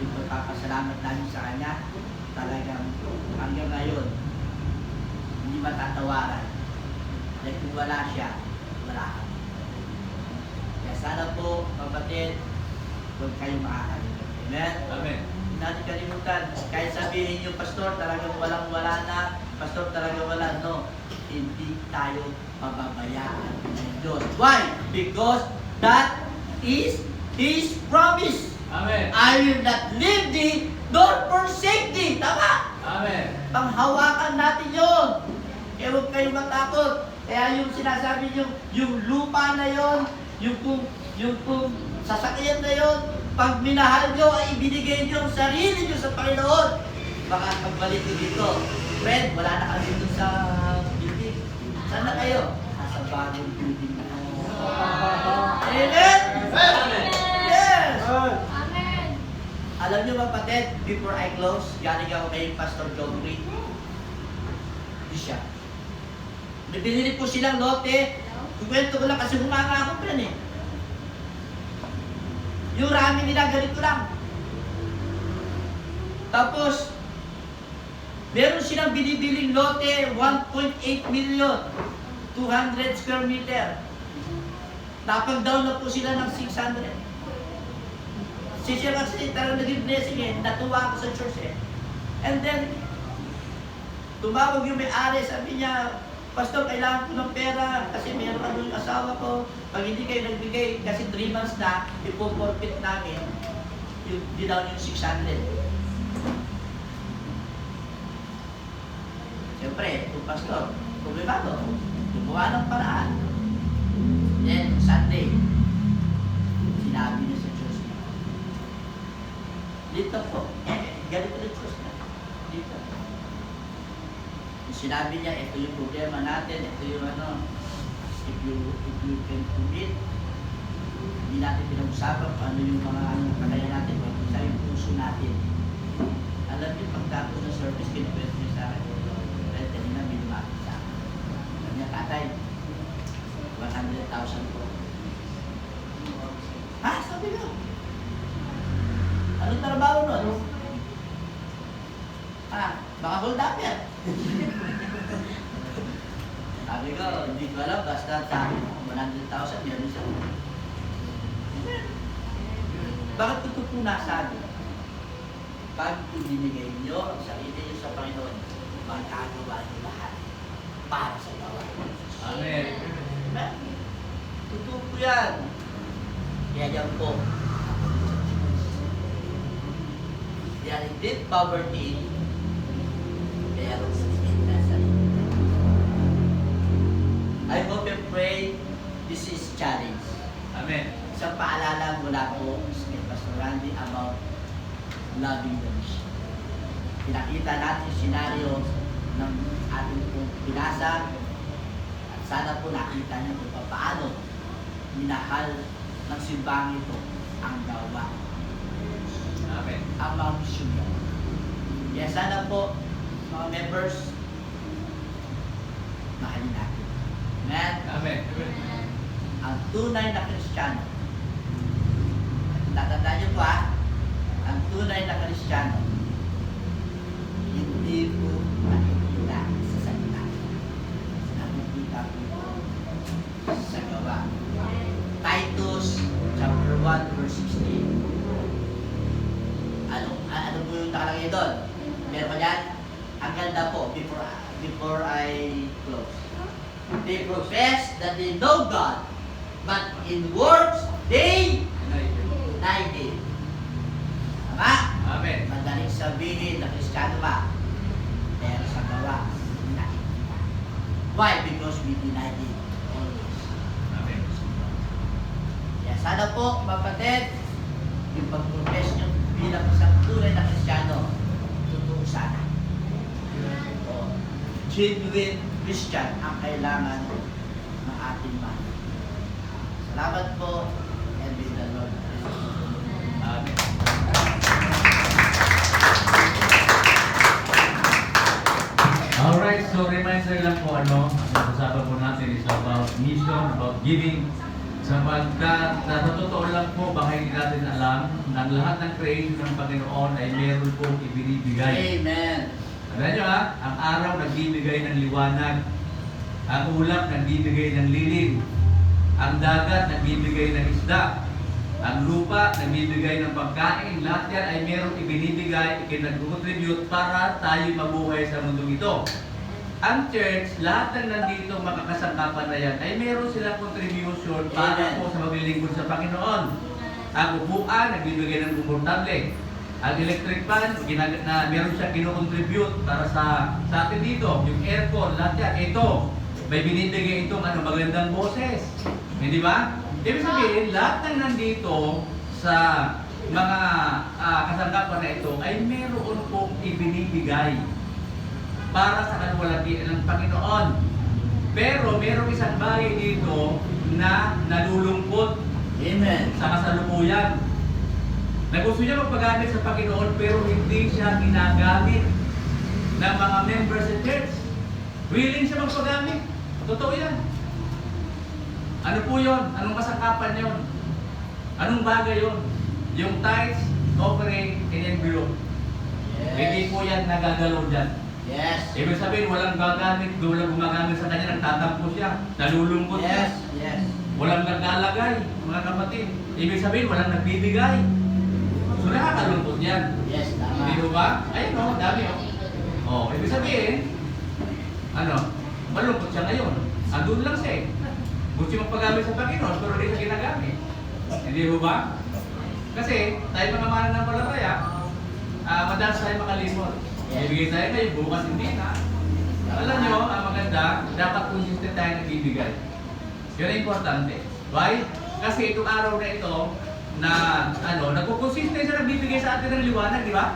ito papasalamat namin sa kanya. Talagang hanggang ngayon, hindi matatawaran. Dahil kung wala siya, wala ka. Kaya sana po, kapatid, huwag kayong makakalimutan. Amen? Amen. Hindi natin kalimutan. Kahit sabihin niyo, Pastor, talagang walang-wala na. Pastor, talagang wala. No, hindi tayo pababayaan ng Diyos. Why? Because that is His promise. Amen. I will not leave thee, nor forsake thee. Tama? Amen. Panghawakan natin yun. Kaya huwag kayong matakot. Kaya yung sinasabi nyo, yung lupa na yon, yung kung sasakyan na yon, pag minahal nyo ay ibinigay nyo ang sarili nyo sa Panginoon. Baka pagbalik nyo dito, friend, wala na kami dito sa building. Saan na kayo? Nasa bagong building na. Amen? Amen. Yes! Amen. Alam nyo kapatid, before I close, galing ako kay Pastor John Reed. Di siya. Binili po silang lote. Kukwento ko lang kasi humanga ako pa yan eh. Yung rami nila ganito lang. Tapos, meron silang binibiling lote, 1.8 million, 200 square meter. Napag-down na po sila ng 600. Siya kasi talagang naging blessing eh. Natuwa ako sa church eh. And then, tumawag yung may-ari, sabi niya, Pastor, kailangan ko ng pera kasi meron ano yung asawa ko. Pag hindi kayo nagbigay, kasi 3 months na, ipo-forfeit namin, yung down yung 600. Siyempre, itong pastor, problemado, gumawa ng paraan. Then, Sunday, sinabi niya sa church niya, dito po, ganito na church na, dito. Sinabi niya, ito yung problema natin, ito yung ano, if you can commit, hindi natin pinag-usapan kung ano yung mga kaya natin, kung isa yung puso natin. Alam niyo, pagkatapos ng service, kinukwento niya sa akin, well, kanina binumapit sa akin. Sabi niya, tatay, 100,000 po. Ha? Sabi ko. Anong trabaho nun? Baka hold up yan. Sabi ko, hindi ko alam, basta sa 100,000, meron siya. Bakit ko ito po nasabi? Pag ibinigay niyo ang sarili niyo sa Panginoon, magkagawa niyo lahat para sa gawain. Amen. Amen. Totoo po yan. Kaya yan po. They are in deep poverty, pero sinigit na sarili. I hope and pray this is challenge. Amen. Isang paalala mula po kay Pastor Randy about loving the mission. Pinakita natin yung senaryo ng ating pong pinasa at sana po nakita niyo kung paano minahal ng simbang ito ang gawa, Amen. ang mga misyon niya. Kaya sana po, mga members, mahalin natin. Amen? Amen. Ang tunay na Kristiyano, tatandaan niyo po ang tunay na Kristiyano, hindi po nakikita sa salita. Nakikita po sa gawa. Titus chapter 1 verse 16. Ano po yung nakalagay doon? Meron ba yan? Ang ganda po, before I close. They profess that they know God, but in works they deny Him. Tama? Amen. Madaling sabihin na Kristiyano ba? Pero sa gawa, hindi nakikita. Why? Because we deny Him always. Amen. Kaya sana po, kapatid, yung pag-profess nyo bilang isang tunay na Kristiyano, totoo sana. O, genuine Christian ang kailangan ng ating mahal. Salamat po, and may the Lord bless you. Amen. Alright, so reminder lang po ang usapan po natin is about mission, about giving. Sapagkat sa totoo lang po, baka hindi natin alam na ang lahat ng creation ng Panginoon ay meron pong ibinibigay. Amen. Alam nyo ang araw nagbibigay ng liwanag, ang ulap nagbibigay ng lilim, ang dagat nagbibigay ng isda, ang lupa nagbibigay ng pagkain, lahat yan ay merong ibinibigay, ikinag-contribute para tayo mabuhay sa mundong ito. Ang church, lahat ng nandito makakasangkapan na yan, ay meron silang contribution para po sa maglilingkod sa Panginoon. Ang upuan, nagbibigay ng komportable. Ang electric fan, meron siya kinocontribute para sa atin dito. Yung aircon, lahat yan. Ito, may binibigay itong magandang boses. Hindi ba? Ibig sabihin, lahat ng nandito sa mga kasangkapan na ito ay meron pong ibinibigay para sa kaluwalhatian ng Panginoon. Pero merong isang bagay dito na nalulungkot Amen. sa kasalukuyan. Na gusto niya magpagamit sa Panginoon pero hindi siya ginagamit ng mga members sa church. Willing siya magpagamit. Totoo yan. Ano po yun? Anong kasangkapan yun? Anong bagay yun? Yung tithes, offering, and envelope. Hindi po yan nagagalaw dyan. Yes. Ibig sabihin, walang gagamit, walang gumagamit sa kanya, nagtatampo siya, nalulungkot Yes. siya. Yes. Walang naglalagay, mga kapatid. Ibig sabihin, walang nagbibigay. So, nakakalungkot yan. Yes, tama. Hindi mo ba? Ayun o, dami o. Oh, ibig sabihin, malungkot siya ngayon. Andun lang siya eh. Gusto yung magpagamit sa Panginoon, pero hindi siya ginagamit. Hindi mo ba? Kasi, tayo mga mananampalataya, madalas tayo makalimot. Ibigay tayo ngayon, bukas hindi na. Alam nyo, ang maganda, dapat consistent tayo nagbibigay. Yun ang importante. Why? Kasi itong araw na ito, na nagkukonsistent siya nagbibigay sa atin ng liwanag, di ba?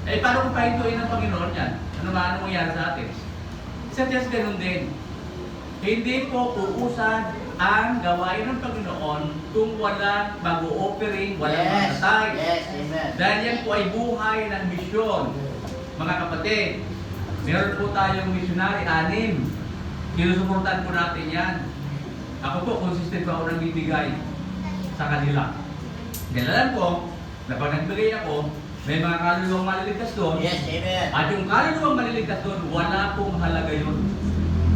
Eh, paano kung pahintuin ng Panginoon yan? Ano mangyari sa atin? Sa just ganun din. Hindi po uusad ang gawain ng Panginoon kung walang mag-o-offering, walang Yes. matatay. Yes. Amen. Dahil yan po ay buhay ng misyon. Mga kapatid, meron po tayong missionary, 6. Sinusuportahan po natin yan. Ako po, consistent pa ako nagbibigay sa kanila. Dahil alam ko, na pag nagbigay ako, may mga kaluluwang maliligtas doon. Yes. Amen. At yung kaluluwang maliligtas doon, wala pong halaga yun.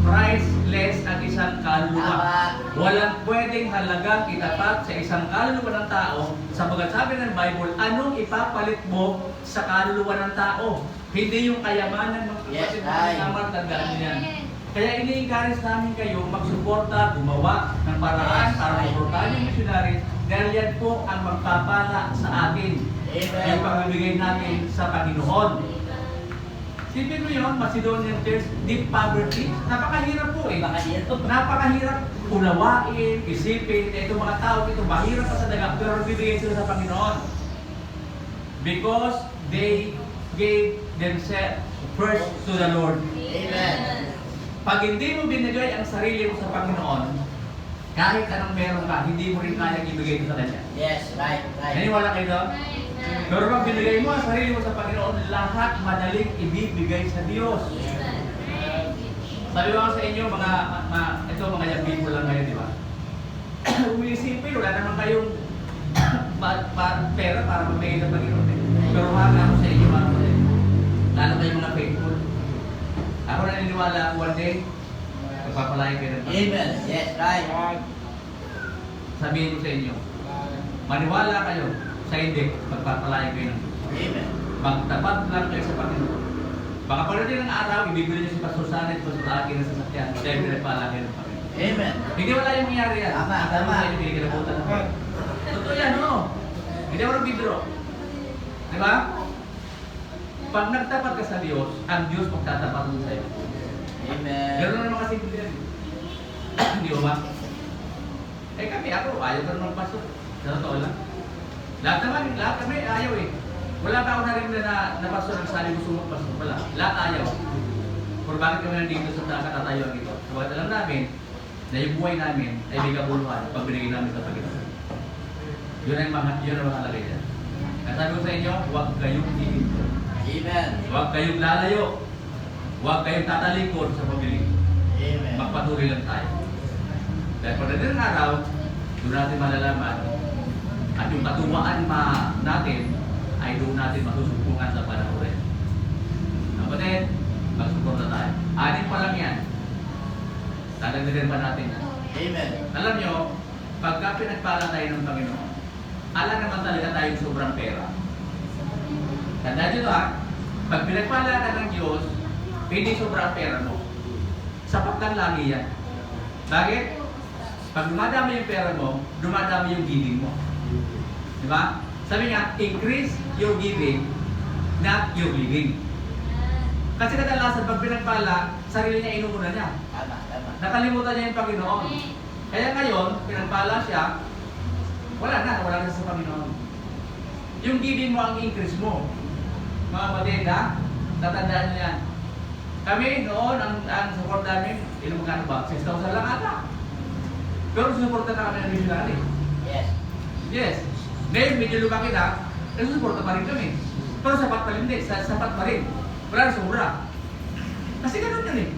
priceless ang isang kaluluwa. Tama. Walang pwedeng halagang itapat sa isang kaluluwa ng tao sapagkat sabi ng Bible, anong ipapalit mo sa kaluluwa ng tao? Hindi yung kayamanan ng Yes, kapatid right. naman, tandaan niyo yan. Kaya ini-encourage namin kayo magsuporta, gumawa ng paraan Yes, para right. suportahan yung missionaries dahil yan po ang magpapala sa atin. Amen. Yung pagbibigay natin sa Panginoon. Sipin mo yun, Macedonian Church, deep poverty, napakahirap po eh. Napakahirap unawain, isipin, itong mga tao ito, mahirap pa sa dagat, pero bibigay sila sa Panginoon. Because they gave themselves first to the Lord. Amen. Pag hindi mo binigay ang sarili mo sa Panginoon, kahit anong meron ka, hindi mo rin kayang ibigay ito sa Kanya. Yes, right, right. Naniwala kayo doon? Pero pag binigay mo ang sarili mo sa Panginoon, lahat madaling ibibigay sa Diyos. Sabi ko sa inyo, ito mga young people lang ngayon, di ba? Umisipin, wala naman kayong pera para magbigay sa Panginoon. Pero mahal ako sa inyo, mga kapatid. Lalo kayong mga faithful. Ako naniniwala ako one day, magpapalayan kayo ng Panginoon. Amen. Yes, right. Sabihin ko sa inyo, maniwala kayo sa hindi, magpapalayan kayo ng Diyos. Amen. Magtapat lang kayo sa Panginoon. Baka pagdating ng araw, ibibili niyo si Pastor Sana at Pastor Aki na sasakyan dahil pinagpala kayo ng Panginoon. Amen. Hindi wala yung mangyari yan. Tama, Ang tanong tama. sa'yo, hindi kinabutan ako. Totoo yan, no? Hindi ako nagbibiro. Di ba? Pag nagtapat ka sa Diyos, ang Diyos magtatapat mo sa'yo. Amen. Ganoon naman kasi yan. Hindi ba? Eh kami, ako, ayaw ka naman pastor. Sa totoo lang. Lahat kami ayaw eh. Wala pa ako narinig na pastor ang sabi gusto mo pastor. Wala. Lahat ayaw. Kung bakit kami nandito sa katatayuan ito. Sabagat alam namin na yung buhay namin ay may kabuluhan pag binigay namin sa Panginoon. Yun ang mahalaga dyan. Kaya sabi ko sa inyo, huwag kayong hihinto. Amen. Huwag kayong lalayo. Huwag kayong tatalikod sa pamilya. Amen. Magpatuloy lang tayo. Dahil pagdating ng araw, doon natin malalaman at yung katuwaan natin ay doon natin masusupungan sa panahon rin. Kapatid, magsuporta tayo. 6 pa lang yan. Dadagdagan pa natin yan. Amen. Alam nyo, pagka pinagpala tayo ng Panginoon, alam naman talaga tayong sobrang pera. Tandaan nyo ha, pag pinagpala ka ng Diyos, hindi sobrang pera mo. Sapat lang lagi yan. Bakit? Pag dumadami yung pera mo, dumadami yung giving mo. Di ba? Sabi nga, increase your giving, not your living. Kasi kadalasan, pag pinagpala, sarili niya inuna niya. Tama, tama. Nakalimutan niya yung Panginoon. Kaya ngayon, pinagpala siya, wala na sa Panginoon. Yung giving mo ang increase mo. Mga kapatid, ha? Tatandaan niyo yan. Kami noon, ang support namin, ilang magkano ba? 6,000 lang ata. Pero susuporta na kami ng missionary. Yes. Yes. Ngayon, medyo lumaki na, nasusuporta pa rin kami. Pero sapat pa rin din, sapat pa rin. Wala na sobra. Kasi ganun yun eh.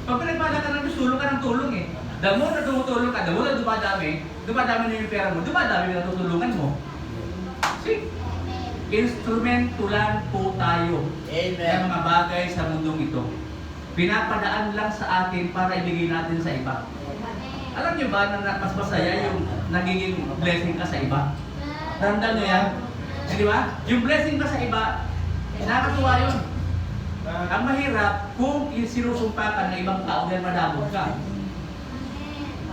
Pag pinagpala ka ng Diyos, tulong ka ng tulong eh. The more na tumutulong ka, the more na dumadami na yung pera mo, dumadami na tutulungan mo. See? Instrumentulan po tayo Amen. ng mga bagay sa mundong ito. Pinapadaan lang sa atin para ibigay natin sa iba. Alam niyo ba na mas masaya yung nagiging blessing ka sa iba? Tandaan niyo yan? Di ba? Yung blessing ka sa iba, nakakatuwa yun. Ang mahirap kung sinusumpa ka ng ibang tao dahil madamot ka.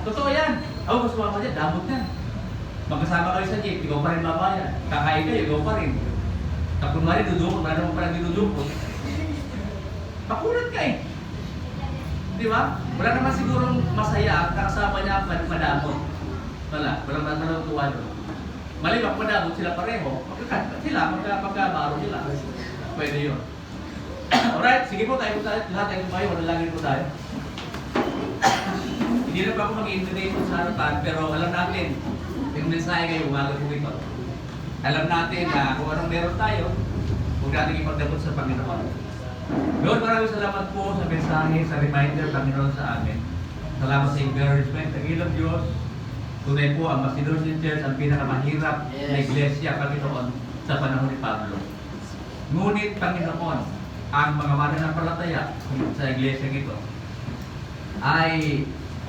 Totoo yan. Ako gusto mo dyan, damot yan. Magkasama kayo sa jeep, ikaw pa rin babayan. Kakain kayo, ikaw pa rin. Tapos nga rin, dudukot, wala naman palang dinudukot. Pakulat ka eh. Di ba? Wala naman sigurong masaya kasama niya madamot. Walang tuwa doon. Maliwag madamot sila pareho, magkabaro sila. Pwede yun. Alright, sige po tayo lahat tayo tumayo, manalangin po tayo. Hindi na pa ako mag-intimate sa harapan, pero alam natin, yung mensahe kayo, umaga po ito. Alam natin na kung anong meron tayo, huwag natin ipagdabot sa Panginoon. Lord, maraming salamat po sa mensahe, sa reminder, Panginoon, sa amin. Salamat sa encouragement. Ang ilang Diyos, tunay po ang Macedonian Church ang pinakamahirap na iglesia, Panginoon, sa panahon ni Pablo. Ngunit, Panginoon, ang mga mananampalataya sa iglesia ito, ay